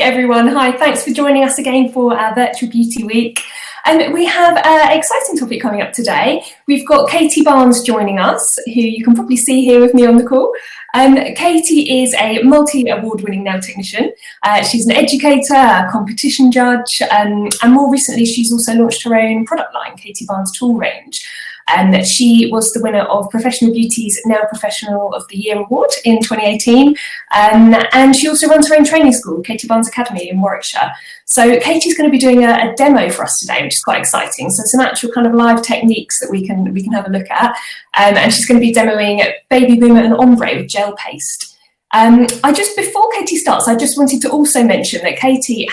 Everyone, hi, thanks for joining us again for our Virtual Beauty Week. And we have an exciting topic coming up today. We've got Katie Barnes joining us, who you can probably see here with me on the call. Katie is a multi-award-winning nail technician. She's an educator, a competition judge, and more recently she's also launched her own product line, Katie Barnes Tool Range. She was the winner of Professional Beauty's Nail Professional of the Year Award in 2018, and she also runs her own training school, Katie Barnes Academy in Warwickshire. So Katie's going to be doing a demo for us today, which is quite exciting. So some actual kind of live techniques that we can have a look at, and she's going to be demoing Baby Boomer and Ombre with gel paste. Before Katie starts, I just wanted to also mention that Katie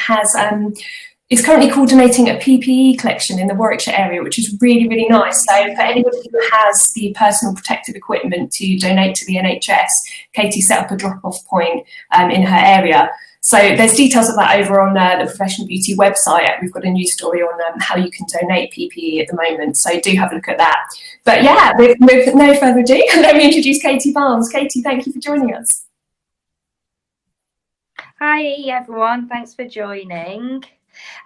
is currently coordinating a PPE collection in the Warwickshire area, which is really, really nice. So for anybody who has the personal protective equipment to donate to the NHS, Katie set up a drop-off point in her area. So there's details of that over on the Professional Beauty website. We've got a news story on how you can donate PPE at the moment. So do have a look at that. But yeah, with no further ado, let me introduce Katie Barnes. Katie, thank you for joining us. Hi everyone, thanks for joining.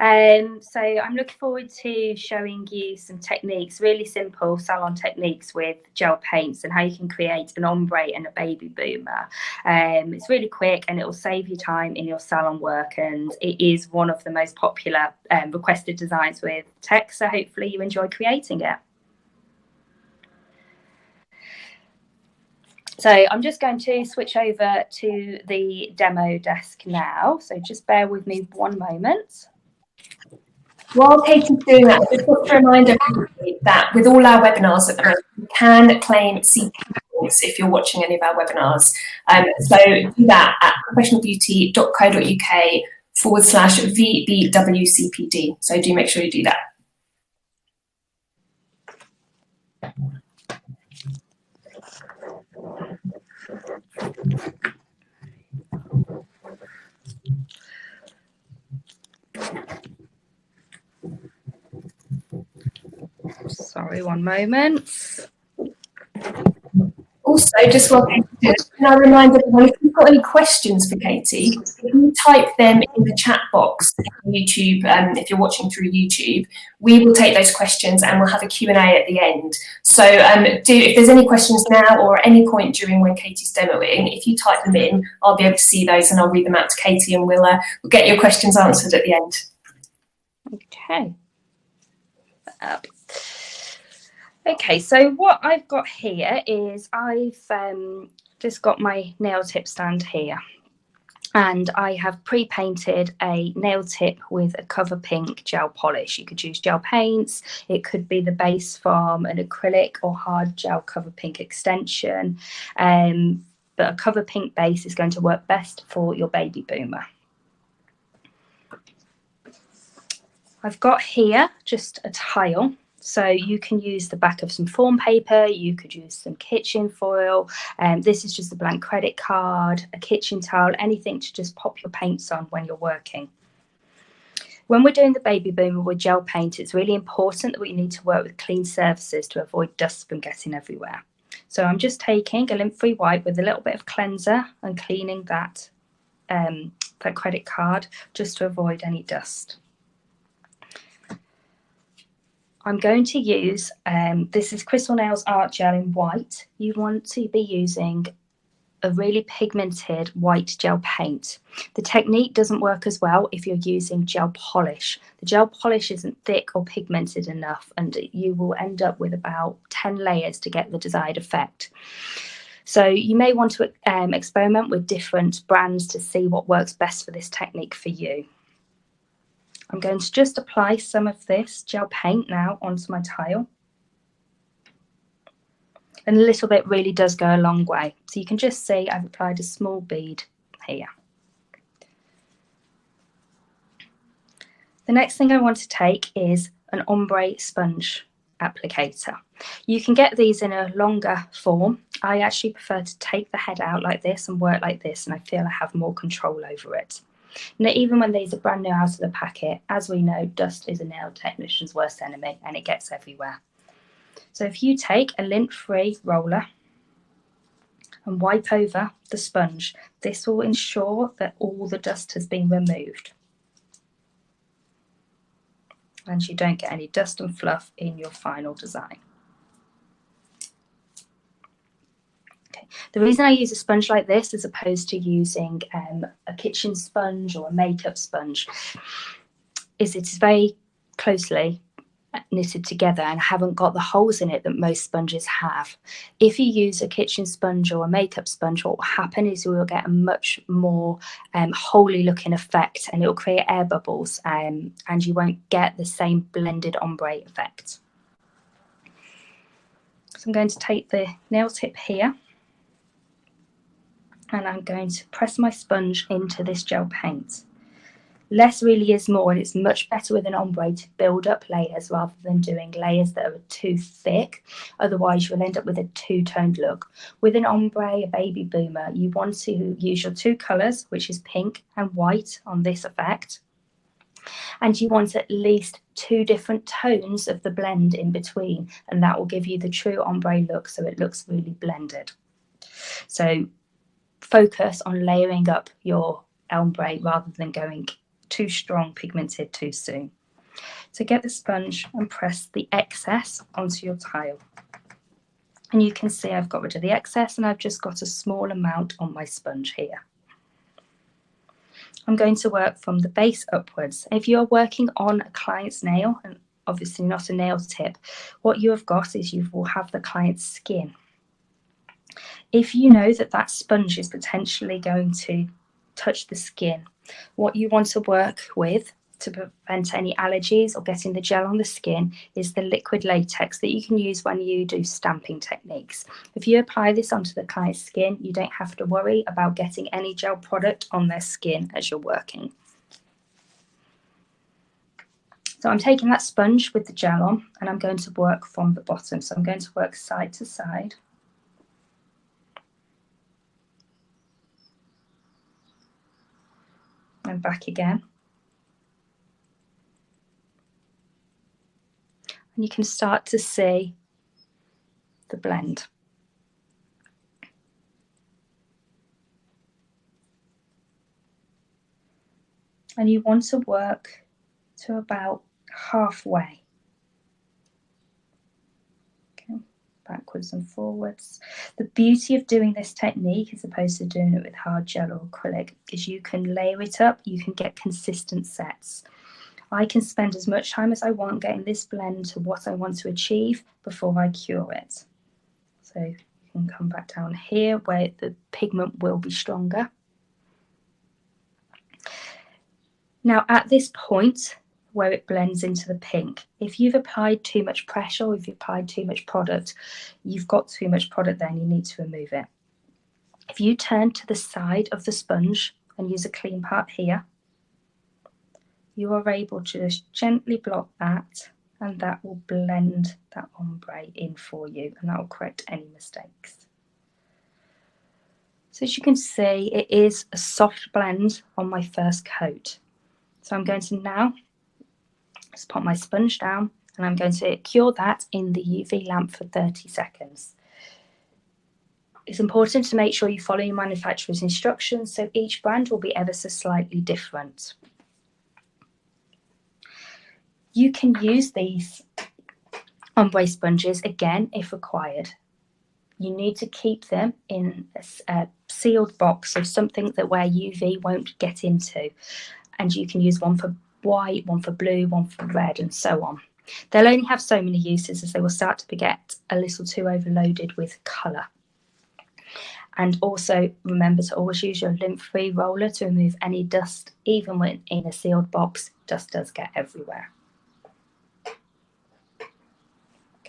So I'm looking forward to showing you some techniques, really simple salon techniques with gel paints and how you can create an ombre and a baby boomer. It's really quick and it will save you time in your salon work, and it is one of the most popular requested designs with tech, so hopefully you enjoy creating it. So I'm just going to switch over to the demo desk now, so just bear with me one moment. While Katie's doing that, I just want to remind everybody that with all our webinars at the moment, you can claim CP points if you're watching any of our webinars. So do that at professionalbeauty.co.uk/VBWCPD. So do make sure you do that. Sorry, one moment. Also, just while Katie does it, can I remind everyone, if you've got any questions for Katie, if you type them in the chat box on YouTube, if you're watching through YouTube, we will take those questions and we'll have a Q&A at the end. So if there's any questions now or at any point during when Katie's demoing, if you type them in, I'll be able to see those and I'll read them out to Katie, and we'll get your questions answered at the end. Okay. Okay, so what I've got here is I've just got my nail tip stand here, and I have pre-painted a nail tip with a cover pink gel polish. You could use gel paints, it could be the base from an acrylic or hard gel cover pink extension, but a cover pink base is going to work best for your baby boomer. I've got here just a tile. So you can use the back of some form paper, you could use some kitchen foil, this is just a blank credit card, a kitchen towel, anything to just pop your paints on when you're working. When we're doing the baby boomer with gel paint, it's really important that we need to work with clean surfaces to avoid dust from getting everywhere. So I'm just taking a lint-free wipe with a little bit of cleanser and cleaning that credit card just to avoid any dust. I'm going to use, this is Crystal Nails Art Gel in white. You want to be using a really pigmented white gel paint. The technique doesn't work as well if you're using gel polish. The gel polish isn't thick or pigmented enough, and you will end up with about 10 layers to get the desired effect. So you may want to experiment with different brands to see what works best for this technique for you. I'm going to just apply some of this gel paint now onto my tile. And a little bit really does go a long way. So you can just see I've applied a small bead here. The next thing I want to take is an ombre sponge applicator. You can get these in a longer form. I actually prefer to take the head out like this and work like this, and I feel I have more control over it. Now, even when these are brand new out of the packet, as we know, dust is a nail technician's worst enemy and it gets everywhere. So if you take a lint-free roller and wipe over the sponge. This will ensure that all the dust has been removed and you don't get any dust and fluff in your final design. Okay. The reason I use a sponge like this as opposed to using a kitchen sponge or a makeup sponge is it's very closely knitted together and haven't got the holes in it that most sponges have. If you use a kitchen sponge or a makeup sponge, what will happen is you will get a much more holey looking effect, and it will create air bubbles, and you won't get the same blended ombre effect. So I'm going to take the nail tip here and I'm going to press my sponge into this gel paint. Less really is more, and it's much better with an ombre to build up layers rather than doing layers that are too thick. Otherwise you'll end up with a two-toned look. With an ombre, a baby boomer, you want to use your two colours, which is pink and white on this effect. And you want at least two different tones of the blend in between, and that will give you the true ombre look, so it looks really blended. So focus on layering up your ombre rather than going too strong pigmented too soon. So get the sponge and press the excess onto your tile. And you can see I've got rid of the excess and I've just got a small amount on my sponge here. I'm going to work from the base upwards. If you're working on a client's nail, and obviously not a nail tip, what you have got is you will have the client's skin. If you know that that sponge is potentially going to touch the skin, what you want to work with to prevent any allergies or getting the gel on the skin is the liquid latex that you can use when you do stamping techniques. If you apply this onto the client's skin, you don't have to worry about getting any gel product on their skin as you're working. So I'm taking that sponge with the gel on and I'm going to work from the bottom. So I'm going to work side to side. And back again. And you can start to see the blend. And you want to work to about halfway. Okay, backwards and forwards. The beauty of doing this technique as opposed to doing it with hard gel or acrylic is you can layer it up, you can get consistent sets. I can spend as much time as I want getting this blend to what I want to achieve before I cure it. So you can come back down here where the pigment will be stronger. Now at this point where it blends into the pink, if you've applied too much pressure or if you've applied too much product, you've got too much product there and you need to remove it. If you turn to the side of the sponge and use a clean part here, you are able to just gently block that and that will blend that ombre in for you and that will correct any mistakes. So as you can see, it is a soft blend on my first coat. So I'm going to now just pop my sponge down and I'm going to cure that in the UV lamp for 30 seconds. It's important to make sure you follow your manufacturer's instructions, so each brand will be ever so slightly different. You can use these ombre sponges again if required. You need to keep them in a sealed box, so something that where UV won't get into. And you can use one for white, one for blue, one for red, and so on. They'll only have so many uses as they will start to get a little too overloaded with colour. And also remember to always use your lint-free roller to remove any dust. Even when in a sealed box, dust does get everywhere. Okay.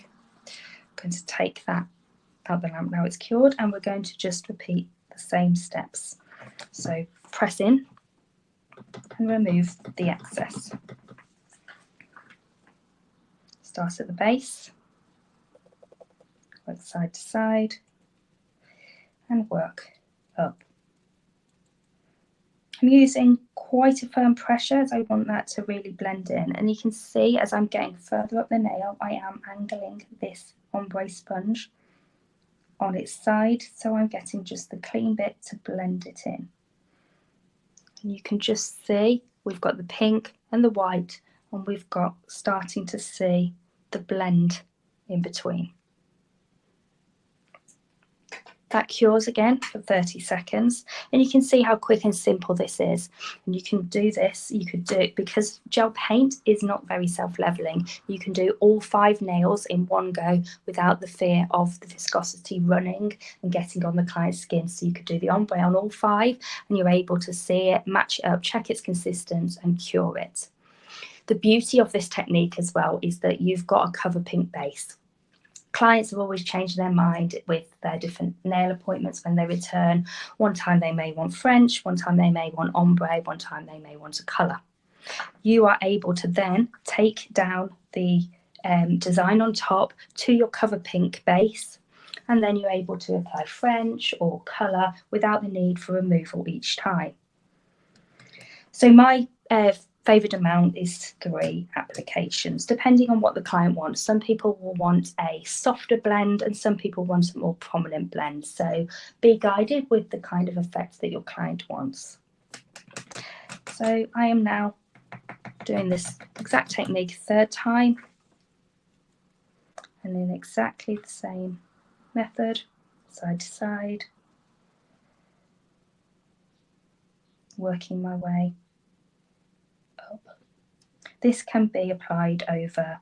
I'm going to take that out the lamp now it's cured, and we're going to just repeat the same steps. So press in and remove the excess. Start at the base, work side to side, and work up. I'm using quite a firm pressure as I want that to really blend in, and you can see as I'm getting further up the nail, I am angling this ombre sponge on its side, so I'm getting just the clean bit to blend it in. And you can just see we've got the pink and the white, and we've got starting to see the blend in between. That cures again for 30 seconds, and you can see how quick and simple this is. And you can do this, you could do it because gel paint is not very self-leveling. You can do all 5 nails in one go without the fear of the viscosity running and getting on the client's skin. So you could do the ombre on all 5 and you're able to see it, match it up, check its consistency and cure it. The beauty of this technique as well is that you've got a cover pink base. Clients have always changed their mind with their different nail appointments when they return. One time they may want French, one time they may want ombre, one time they may want a colour. You are able to then take down the design on top to your cover pink base, and then you're able to apply French or colour without the need for removal each time. So my favoured amount is 3 applications, depending on what the client wants. Some people will want a softer blend and some people want a more prominent blend. So be guided with the kind of effect that your client wants. So I am now doing this exact technique a 3rd time, and in exactly the same method, side to side, working my way up. This can be applied over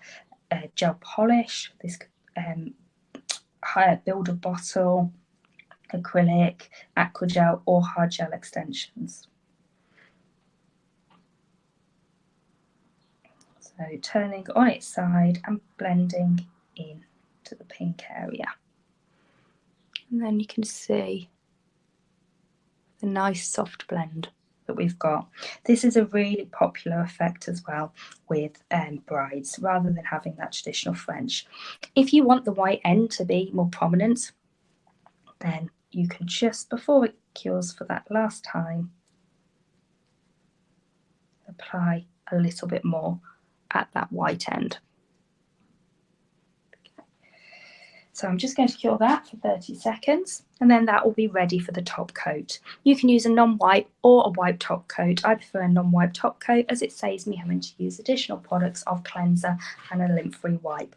gel polish, this builder bottle, acrylic, aqua gel or hard gel extensions. So turning on its side and blending in to the pink area. And then you can see the nice soft blend that we've got. This is a really popular effect as well with brides, rather than having that traditional French. If you want the white end to be more prominent, then you can just, before it cures for that last time, apply a little bit more at that white end. So I'm just going to cure that for 30 seconds, and then that will be ready for the top coat. You can use a non-wipe or a wipe top coat. I prefer a non-wipe top coat as it saves me having to use additional products of cleanser and a lint-free wipe.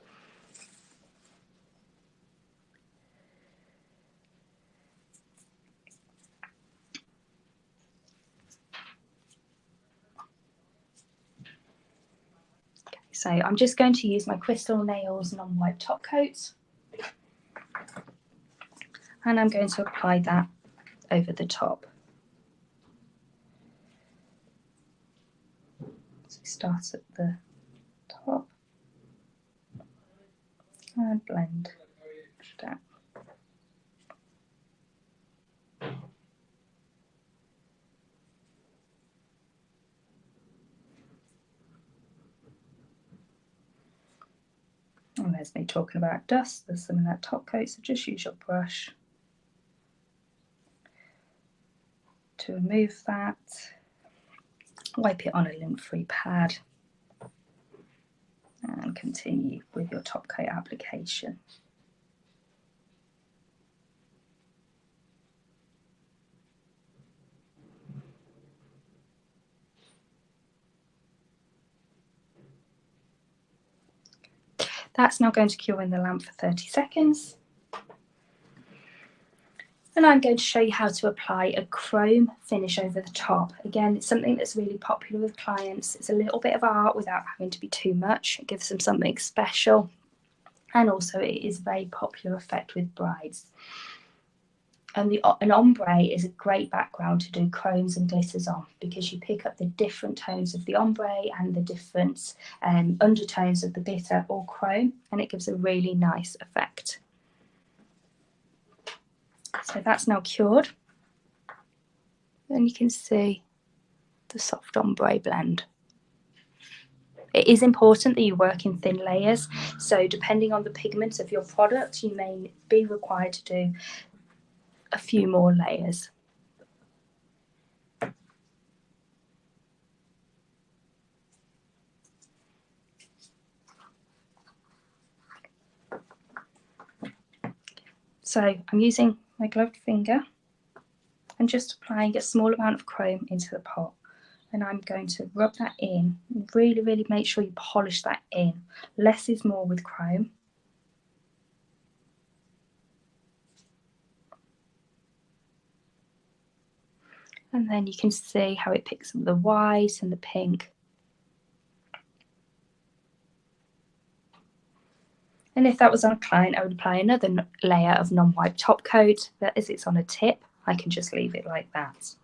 Okay, so I'm just going to use my Crystal Nails non-wipe top coat, and I'm going to apply that over the top. So start at the top and blend down. And there's me talking about dust, there's some in that top coat, so just use your brush to remove that. Wipe it on a lint-free pad and continue with your top coat application. That's now going to cure in the lamp for 30 seconds. And I'm going to show you how to apply a chrome finish over the top. Again, it's something that's really popular with clients. It's a little bit of art without having to be too much. It gives them something special. And also it is a very popular effect with brides. And an ombre is a great background to do chromes and glitters on, because you pick up the different tones of the ombre and the different undertones of the glitter or chrome, and it gives a really nice effect. So that's now cured. And you can see the soft ombre blend. It is important that you work in thin layers, so depending on the pigment of your product, you may be required to do a few more layers. So I'm using my gloved finger and just applying a small amount of chrome into the pot. And I'm going to rub that in and really, really make sure you polish that in. Less is more with chrome. And then you can see how it picks up the white and the pink. And if that was on a client, I would apply another layer of non-white top coat, but as it's on a tip, I can just leave it like that.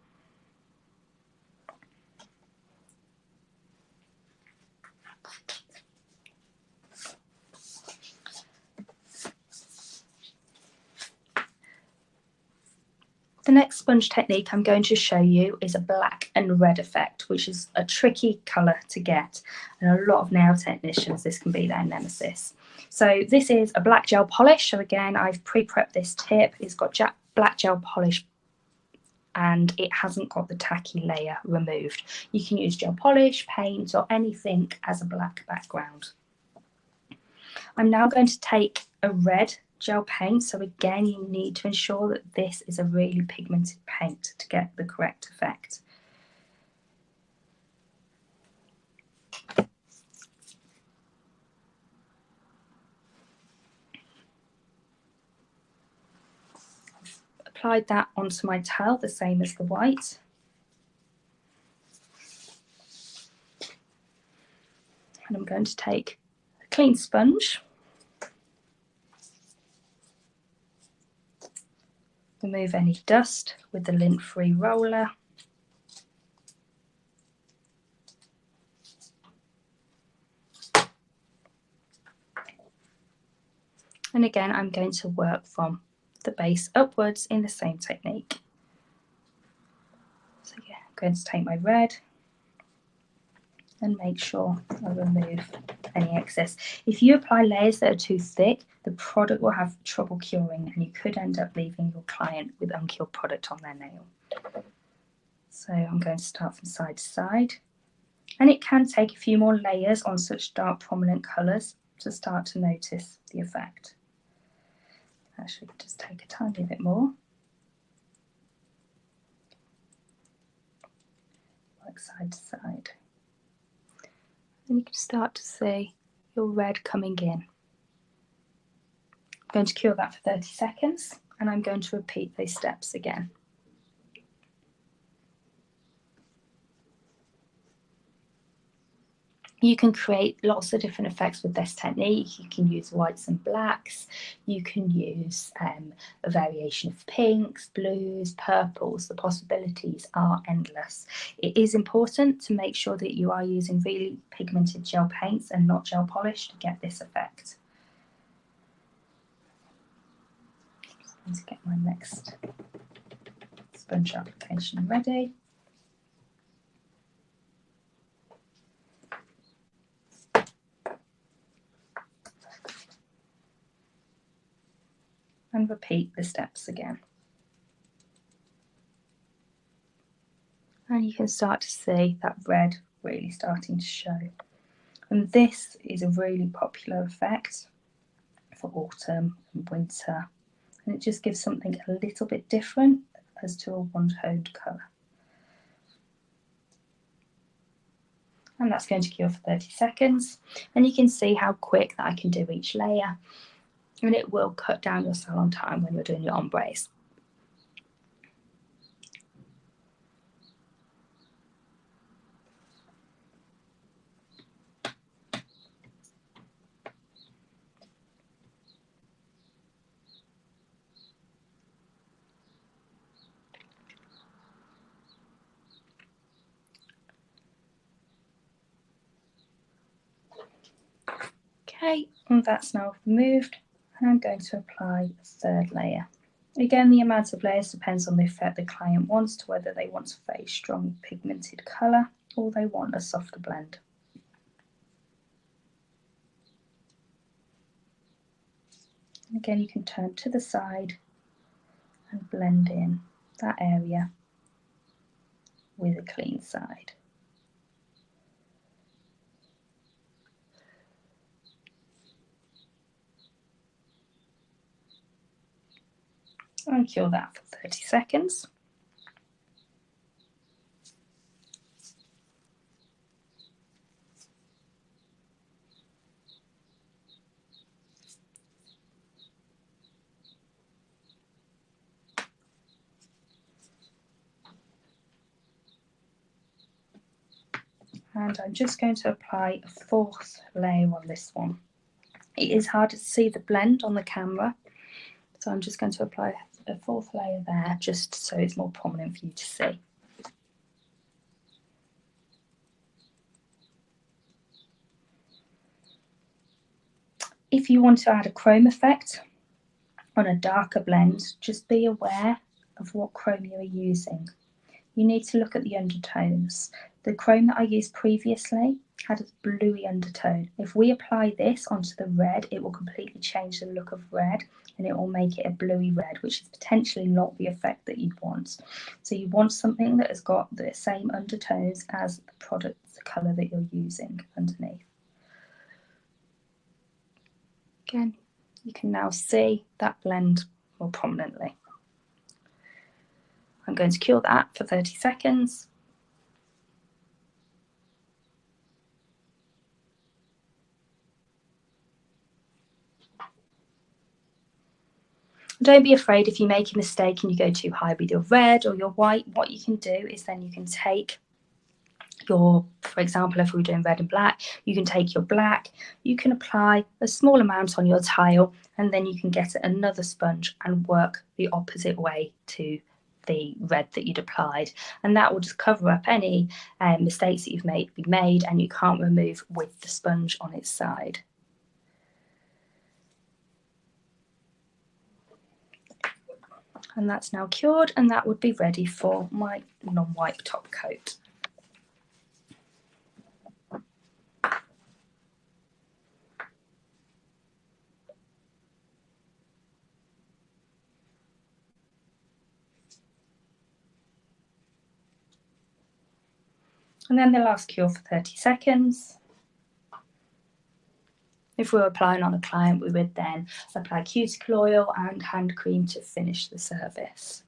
The next sponge technique I'm going to show you is a black and red effect, which is a tricky colour to get. And a lot of nail technicians, this can be their nemesis. So this is a black gel polish. So again, I've pre-prepped this tip. It's got black gel polish and it hasn't got the tacky layer removed. You can use gel polish, paint or anything as a black background. I'm now going to take a red gel paint. So again, you need to ensure that this is a really pigmented paint to get the correct effect. Applied that onto my towel, the same as the white. And I'm going to take a clean sponge, remove any dust with the lint-free roller. And again, I'm going to work from the base upwards in the same technique. So yeah, I'm going to take my red and make sure I remove any excess. If you apply layers that are too thick, the product will have trouble curing and you could end up leaving your client with uncured product on their nail. So I'm going to start from side to side. And it can take a few more layers on such dark prominent colours to start to notice the effect. Actually, just take a tiny bit more. Like side to side. And you can start to see your red coming in. I'm going to cure that for 30 seconds and I'm going to repeat these steps again. You can create lots of different effects with this technique. You can use whites and blacks. You can use a variation of pinks, blues, purples. The possibilities are endless. It is important to make sure that you are using really pigmented gel paints and not gel polish to get this effect. I'm going to get my next sponge application ready. And repeat the steps again. And you can start to see that red really starting to show. And this is a really popular effect for autumn and winter. And it just gives something a little bit different as to a one-toned colour. And that's going to cure for 30 seconds. And you can see how quick that I can do each layer. And it will cut down your salon time when you're doing your ombres. Okay, and that's now removed. And I'm going to apply a third layer. Again, the amount of layers depends on the effect the client wants, to whether they want a very strong pigmented colour or they want a softer blend. And again, you can turn to the side and blend in that area with a clean side. and cure that for 30 seconds. And I'm just going to apply a fourth layer on this one. It is hard to see the blend on the camera, so I'm just going to apply a fourth layer there just so it's more prominent for you to see. If you want to add a chrome effect on a darker blend, just be aware of what chrome you are using. You need to look at the undertones. The chrome that I used previously had a bluey undertone. If we apply this onto the red, it will completely change the look of red and it will make it a bluey red, which is potentially not the effect that you want. So you want something that has got the same undertones as the product, the colour that you're using underneath. Again, you can now see that blend more prominently. I'm going to cure that for 30 seconds. Don't be afraid if you make a mistake and you go too high with your red or your white. What you can do is then you can take your, for example, if we're doing red and black, you can take your black, you can apply a small amount on your tile, and then you can get another sponge and work the opposite way to the red that you'd applied, and that will just cover up any mistakes that you've made and you can't remove with the sponge on its side. And that's now cured, and that would be ready for my non-wipe top coat. And then the last cure for 30 seconds. If we were applying on a client, we would then apply cuticle oil and hand cream to finish the service.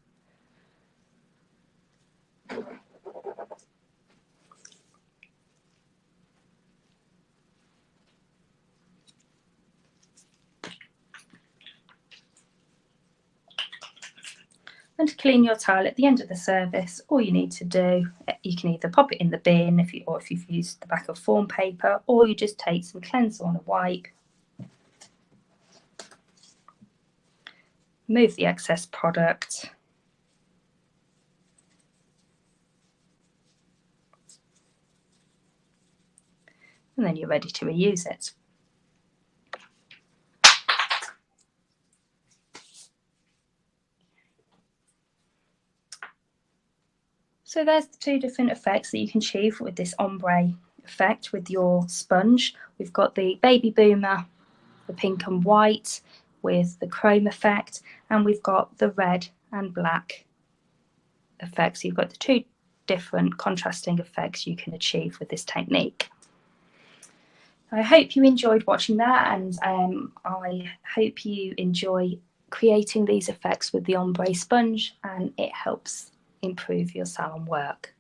And to clean your tile at the end of the service, all you need to do, you can either pop it in the bin if you've used the back of form paper, or you just take some cleanser on a wipe, remove the excess product, and then you're ready to reuse it. So there's the two different effects that you can achieve with this ombre effect with your sponge. We've got the baby boomer, the pink and white with the chrome effect, and we've got the red and black effects. So you've got the two different contrasting effects you can achieve with this technique. I hope you enjoyed watching that, and I hope you enjoy creating these effects with the ombre sponge, and it helps improve your salon work.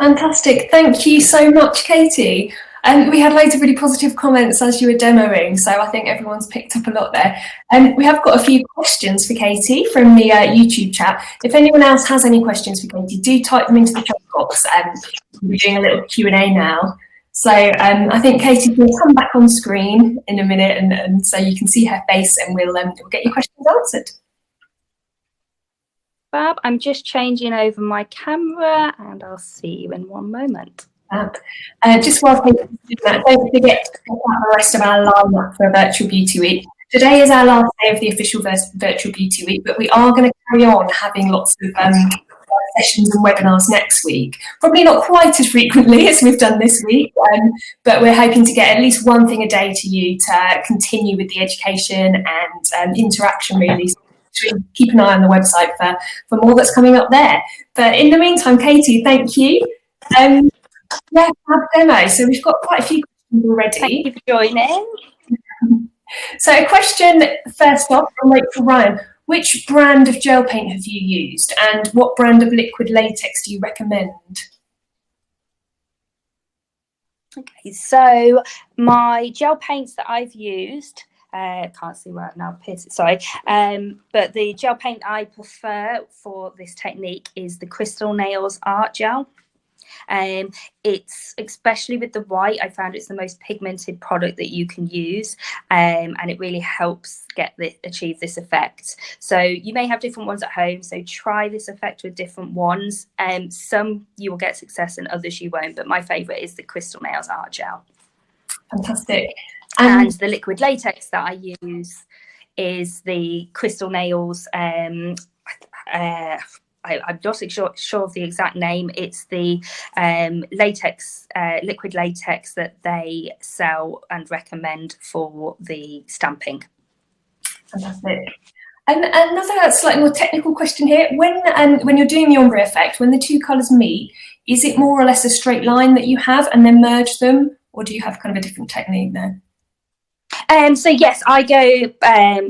Fantastic. Thank you so much, Katie. And we had loads of really positive comments as you were demoing, so I think everyone's picked up a lot there. And we have got a few questions for Katie from the YouTube chat. If anyone else has any questions for Katie, do type them into the chat box, and we're doing a little Q&A now. So I think Katie will come back on screen in a minute, and so you can see her face, and we'll get your questions answered. Fab, I'm just changing over my camera, and I'll see you in one moment. Just while Katie's doing that, don't forget to check out the rest of our lineup for Virtual Beauty Week. Today is our last day of the official Virtual Beauty Week, but we are going to carry on having lots of sessions and webinars next week. Probably not quite as frequently as we've done this week, but we're hoping to get at least one thing a day to you to continue with the education and interaction, really. So keep an eye on the website for more that's coming up there. But in the meantime, Katie, thank you. Yeah, fab demo. So we've got quite a few questions Thank already. you for joining. So a question first off from Rachel Ryan. Which brand of gel paint have you used and what brand of liquid latex do you recommend? Okay, so my gel paints that I've used, can't see right now, sorry, but the gel paint I prefer for this technique is the Crystal Nails Art Gel. It's, especially with the white, I found it's the most pigmented product that you can use, and it really helps achieve this effect. So you may have different ones at home, so try this effect with different ones. Some you will get success and others you won't, but my favorite is the Crystal Nails Art Gel. Fantastic. And the liquid latex that I use is the Crystal Nails, I'm not sure of the exact name. It's the latex, liquid latex that they sell and recommend for the stamping. Fantastic. And another slightly more technical question here. When you're doing the ombre effect, when the two colours meet, is it more or less a straight line that you have and then merge them? Or do you have kind of a different technique there? So yes, I go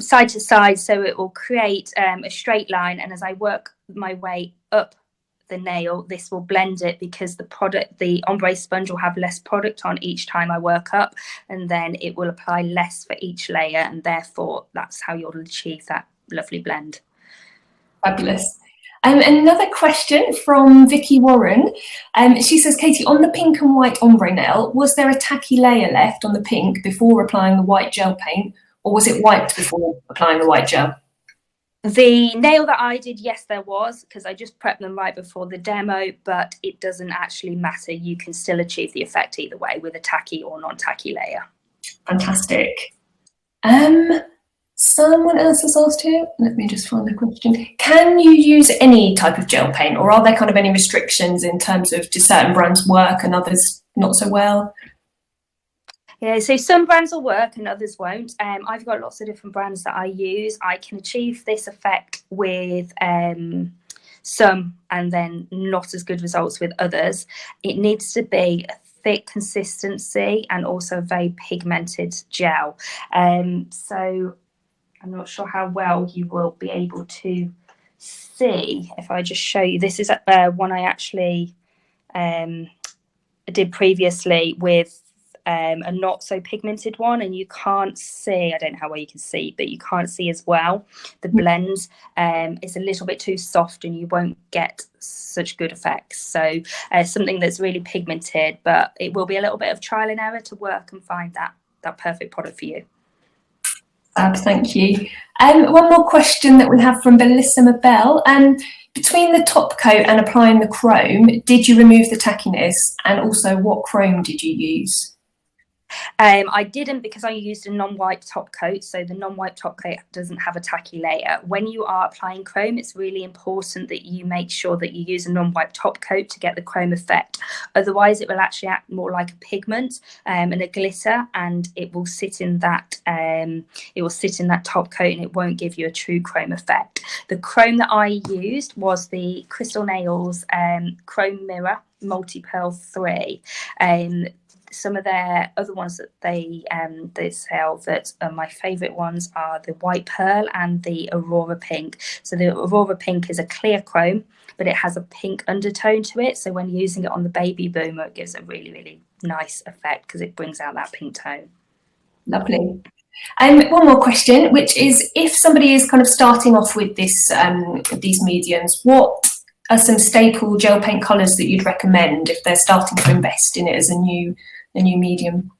side to side, so it will create a straight line, and as I work my way up the nail, this will blend it because the ombre sponge will have less product on each time I work up, and then it will apply less for each layer, and therefore that's how you'll achieve that lovely blend. Fabulous. Another question from Vicky Warren. She says, Katie, on the pink and white ombre nail, was there a tacky layer left on the pink before applying the white gel paint, or was it wiped before applying the white gel? The nail that I did, yes, there was, because I just prepped them right before the demo, but it doesn't actually matter. You can still achieve the effect either way with a tacky or non-tacky layer. Fantastic. Someone else has asked here, let me just find the question. Can you use any type of gel paint, or are there kind of any restrictions in terms of do certain brands work and others not so well? Yeah, so some brands will work and others won't. I've got lots of different brands that I use. I can achieve this effect with some and then not as good results with others. It needs to be a thick consistency and also a very pigmented gel. So I'm not sure how well you will be able to see if I just show you. This is one I actually did previously with a not so pigmented one, and you can't see, I don't know how well you can see, but you can't see as well. The blend is a little bit too soft and you won't get such good effects. So something that's really pigmented, but it will be a little bit of trial and error to work and find that perfect product for you. Thank you. One more question that we have from Belissa Mabel. Between the top coat and applying the chrome, did you remove the tackiness? And also, what chrome did you use? I didn't, because I used a non-wipe top coat, so the non-wipe top coat doesn't have a tacky layer. When you are applying chrome, it's really important that you make sure that you use a non-wipe top coat to get the chrome effect. Otherwise, it will actually act more like a pigment and a glitter, and it will sit in that top coat, and it won't give you a true chrome effect. The chrome that I used was the Crystal Nails Chrome Mirror Multi Pearl 3. Some of their other ones that they sell that are my favourite ones are the White Pearl and the Aurora Pink. So the Aurora Pink is a clear chrome, but it has a pink undertone to it. So when using it on the baby boomer, it gives a really, really nice effect because it brings out that pink tone. Lovely. And one more question, which is, if somebody is kind of starting off with these mediums, what are some staple gel paint colours that you'd recommend if they're starting to invest in it as a new medium?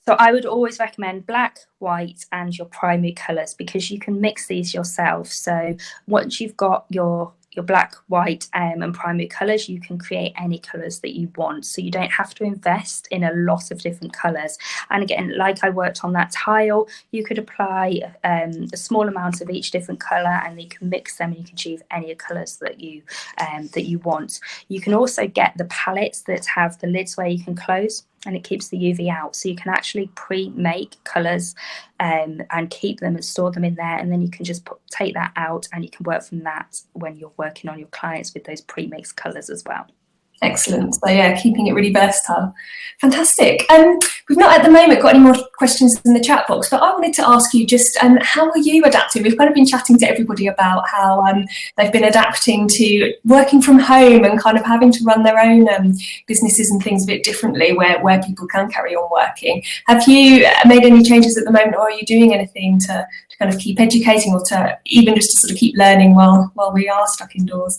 So I would always recommend black, white and your primary colours, because you can mix these yourself. So once you've got your black, white and primary colours, you can create any colours that you want. So you don't have to invest in a lot of different colours. And again, like I worked on that tile, you could apply a small amount of each different colour, and you can mix them and you can achieve any colours that you want. You can also get the palettes that have the lids where you can close, and it keeps the UV out. So you can actually pre-make colours and keep them and store them in there, and then you can just take that out and you can work from that when you're working on your clients with those pre-mixed colours as well. Excellent. So yeah, keeping it really versatile. Fantastic. We've not at the moment got any more questions in the chat box, but I wanted to ask you just how are you adapting? We've kind of been chatting to everybody about how they've been adapting to working from home and kind of having to run their own businesses and things a bit differently where people can carry on working. Have you made any changes at the moment, or are you doing anything to kind of keep educating, or to even just to sort of keep learning while we are stuck indoors?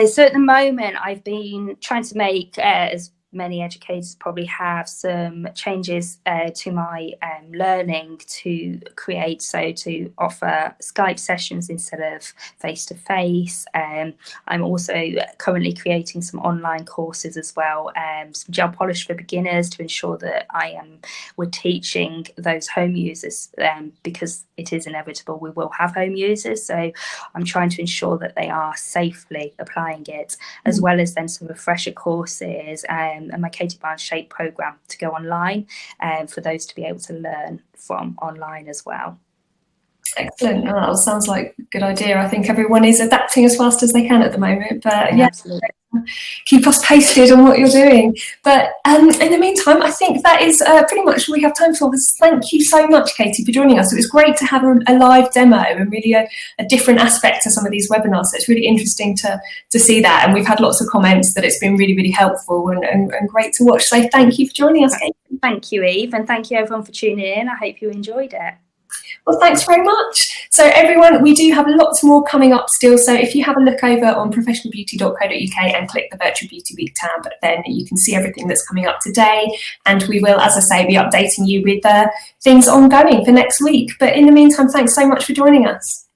So at the moment, I've been trying to make, as many educators probably have, some changes to my learning to create, so to offer Skype sessions instead of face-to-face. I'm also currently creating some online courses as well, some gel polish for beginners, to ensure that we're teaching those home users, because it is inevitable we will have home users, so I'm trying to ensure that they are safely applying it, as well as then some refresher courses and my Katie Barnes Shape program to go online, for those to be able to learn from online as well. Excellent. Oh, that sounds like a good idea. I think everyone is adapting as fast as they can at the moment, but yeah, absolutely. Keep us posted on what you're doing. But in the meantime, I think that is pretty much all we have time for. Thank you so much, Katie, for joining us. It was great to have a live demo and really a different aspect to some of these webinars. So it's really interesting to see that. And we've had lots of comments that it's been really, really helpful and great to watch. So thank you for joining us, Katie. Thank you, Eve, and thank you everyone for tuning in. I hope you enjoyed it. Well, thanks very much. So everyone, we do have lots more coming up still. So if you have a look over on professionalbeauty.co.uk and click the Virtual Beauty Week tab, then you can see everything that's coming up today. And we will, as I say, be updating you with things ongoing for next week. But in the meantime, thanks so much for joining us.